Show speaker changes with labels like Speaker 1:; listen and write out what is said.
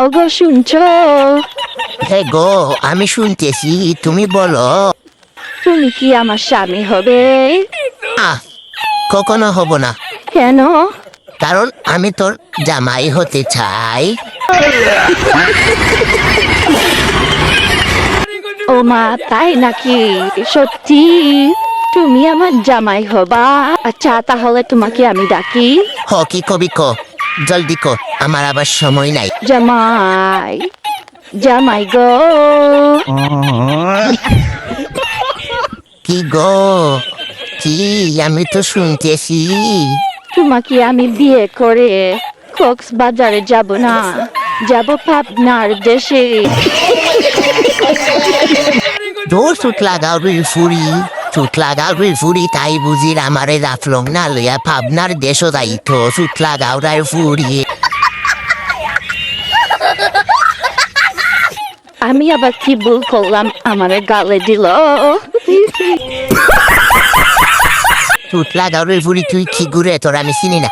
Speaker 1: ওগো শুনছো?
Speaker 2: হে গো, আমি শুনতেছি, তুমি বলো।
Speaker 1: তুমি কি আমার স্বামী হবে?
Speaker 2: আহ, কখনো হব না,
Speaker 1: কেন?
Speaker 2: কারণ আমি তোর জামাই হতে চাই।
Speaker 1: ও মা, তাই নাকি? সত্যি তুমি আমার জামাই হবা? আচ্ছা, তাহলে তোমাকে আমি ডাকি
Speaker 2: হ, কি কবি ক, জলদি ক, আমার আবার সময় নাই।
Speaker 1: জামাই। জামাই গো।
Speaker 2: কি গো, কি? আমি তো শুনতেছি।
Speaker 1: তোমাকে আমি বিয়ে করে কক্সবাজারে যাব না, যাব পাবনার দেশে।
Speaker 2: দোর চুট লাগাও রে ফুরি, চুট লাগাও রে ফুরি, তাই বুঝির আমারে রাফলং না লইয়া ভাবনার দেশ যাইতো। চুট লাগাও রে ফুরি।
Speaker 1: আমি আবার কি ভুল করলাম আমারে গালে দিল?
Speaker 2: চুট লাগাও রে ফুরি, তুই কি ঘুরে তোর আমি চিনি না।